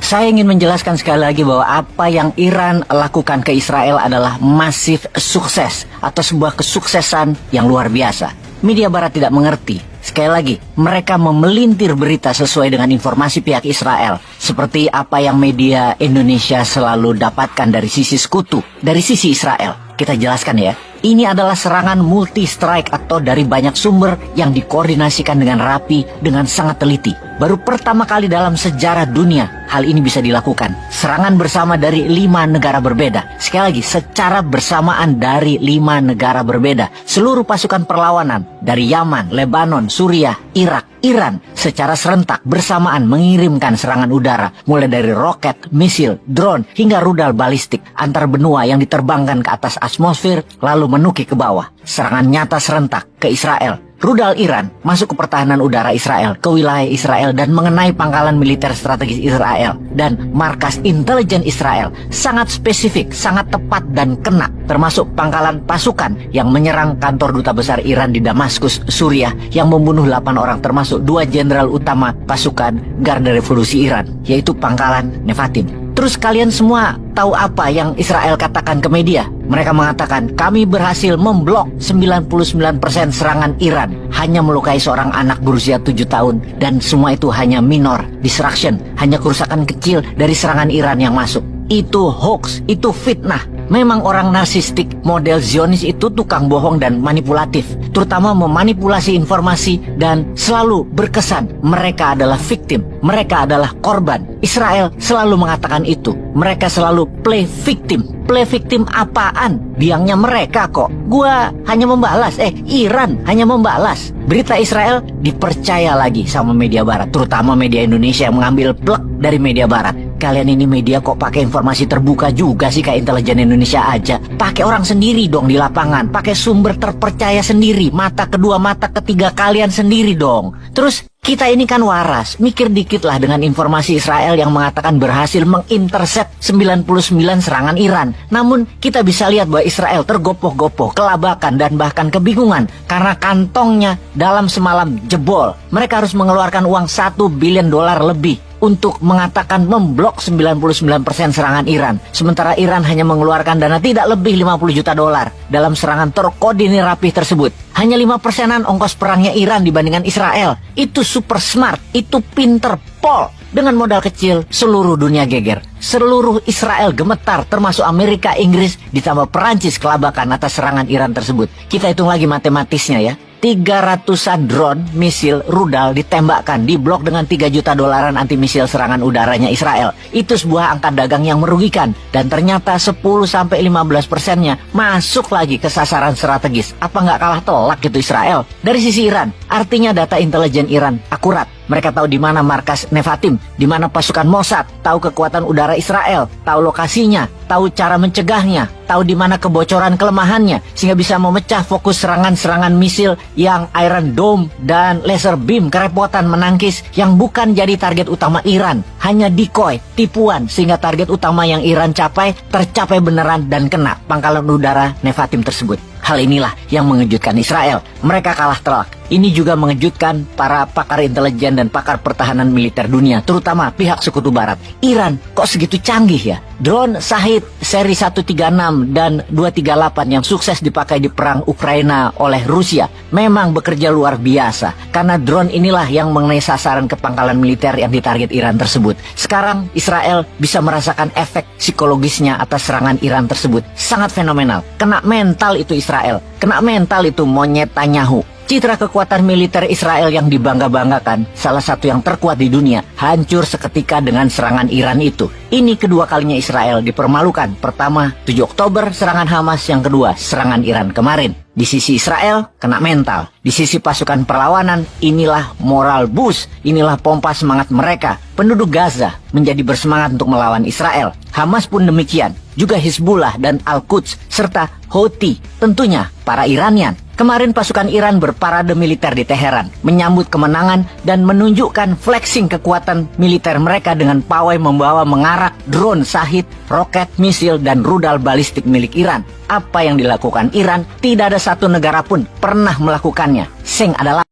Saya ingin menjelaskan sekali lagi bahwa apa yang Iran lakukan ke Israel adalah masif sukses atau sebuah kesuksesan yang luar biasa. Media Barat tidak mengerti. Sekali lagi, mereka memelintir berita sesuai dengan informasi pihak Israel. Seperti apa yang media Indonesia selalu dapatkan dari sisi sekutu, dari sisi Israel. Kita jelaskan ya. Ini adalah serangan multi-strike atau dari banyak sumber yang dikoordinasikan dengan rapi, dengan sangat teliti. Baru pertama kali dalam sejarah dunia hal ini bisa dilakukan. Serangan bersama dari 5 negara berbeda. Sekali lagi, secara bersamaan dari 5 negara berbeda. Seluruh pasukan perlawanan dari Yaman, Lebanon, Suriah, Irak, Iran secara serentak bersamaan mengirimkan serangan udara. Mulai dari roket, misil, drone, hingga rudal balistik antar benua yang diterbangkan ke atas atmosfer lalu menukik ke bawah. Serangan nyata serentak ke Israel. Rudal Iran masuk ke pertahanan udara Israel, ke wilayah Israel dan mengenai pangkalan militer strategis Israel dan markas intelijen Israel. Sangat spesifik, sangat tepat dan kena, termasuk pangkalan pasukan yang menyerang kantor duta besar Iran di Damaskus, Suriah yang membunuh 8 orang termasuk 2 jenderal utama pasukan Garda Revolusi Iran, yaitu pangkalan Nevatim. Terus kalian semua tahu apa yang Israel katakan ke media? Mereka mengatakan, kami berhasil memblok 99% serangan Iran. Hanya melukai seorang anak berusia 7 tahun. Dan semua itu hanya minor destruction. Hanya kerusakan kecil dari serangan Iran yang masuk. Itu hoax, itu fitnah. Memang orang narsistik model Zionis itu tukang bohong dan manipulatif. Terutama memanipulasi informasi dan selalu berkesan mereka adalah victim. Mereka adalah korban. Israel selalu mengatakan itu. Mereka selalu play victim. Play victim apaan? Biangnya mereka kok. Gua hanya membalas. Iran hanya membalas. Berita Israel dipercaya lagi sama media barat. Terutama media Indonesia yang mengambil plek dari media barat. Kalian ini media kok pakai informasi terbuka juga sih kayak intelijen Indonesia aja. Pakai orang sendiri dong di lapangan. Pakai sumber terpercaya sendiri. Mata kedua, mata ketiga kalian sendiri dong. Terus kita ini kan waras. Mikir dikit lah dengan informasi Israel yang mengatakan berhasil mengintercept 99 serangan Iran. Namun kita bisa lihat bahwa Israel tergopoh-gopoh, kelabakan dan bahkan kebingungan. Karena kantongnya dalam semalam jebol. Mereka harus mengeluarkan uang $1 billion lebih untuk mengatakan memblok 99% serangan Iran. Sementara Iran hanya mengeluarkan dana tidak lebih $50 juta dalam serangan terkoordinir rapih tersebut. Hanya 5%-an ongkos perangnya Iran dibandingkan Israel. Itu super smart, itu pinter pol. Dengan modal kecil, seluruh dunia geger. Seluruh Israel gemetar, termasuk Amerika, Inggris, ditambah Perancis kelabakan atas serangan Iran tersebut. Kita hitung lagi matematisnya ya. 300-an drone, misil, rudal ditembakkan, diblok dengan $3 juta anti misil serangan udaranya Israel. Itu sebuah angka dagang yang merugikan. Dan ternyata 10-15%-nya masuk lagi ke sasaran strategis. Apa nggak kalah telak gitu Israel? Dari sisi Iran, artinya data intelijen Iran akurat. Mereka tahu di mana markas Nevatim, di mana pasukan Mossad, tahu kekuatan udara Israel, tahu lokasinya, tahu cara mencegahnya, tahu di mana kebocoran kelemahannya, sehingga bisa memecah fokus serangan-serangan misil yang Iron Dome dan laser beam, kerepotan menangkis yang bukan jadi target utama Iran, hanya decoy, tipuan, sehingga target utama yang Iran capai tercapai beneran dan kena pangkalan udara Nevatim tersebut. Hal inilah yang mengejutkan Israel. Mereka kalah telak. Ini juga mengejutkan para pakar intelijen dan pakar pertahanan militer dunia, terutama pihak sekutu barat. Iran kok segitu canggih ya? Drone Shahid seri 136 dan 238 yang sukses dipakai di perang Ukraina oleh Rusia memang bekerja luar biasa. Karena drone inilah yang mengenai sasaran ke pangkalan militer yang ditarget Iran tersebut. Sekarang Israel bisa merasakan efek psikologisnya atas serangan Iran tersebut. Sangat fenomenal. Kena mental itu Israel. Kena mental itu monyet Netanyahu. Citra kekuatan militer Israel yang dibangga-banggakan, salah satu yang terkuat di dunia, hancur seketika dengan serangan Iran itu. Ini kedua kalinya Israel dipermalukan. Pertama, 7 Oktober serangan Hamas, yang kedua, serangan Iran kemarin. Di sisi Israel, kena mental. Di sisi pasukan perlawanan, inilah moral boost. Inilah pompa semangat mereka. Penduduk Gaza menjadi bersemangat untuk melawan Israel. Hamas pun demikian. Juga Hizbullah dan Al-Quds, serta Houthi, tentunya para Iranian. Kemarin pasukan Iran berparade militer di Teheran, menyambut kemenangan dan menunjukkan flexing kekuatan militer mereka dengan pawai membawa mengarak drone Shahid, roket, misil, dan rudal balistik milik Iran. Apa yang dilakukan Iran, tidak ada satu negara pun pernah melakukannya. Sing adalah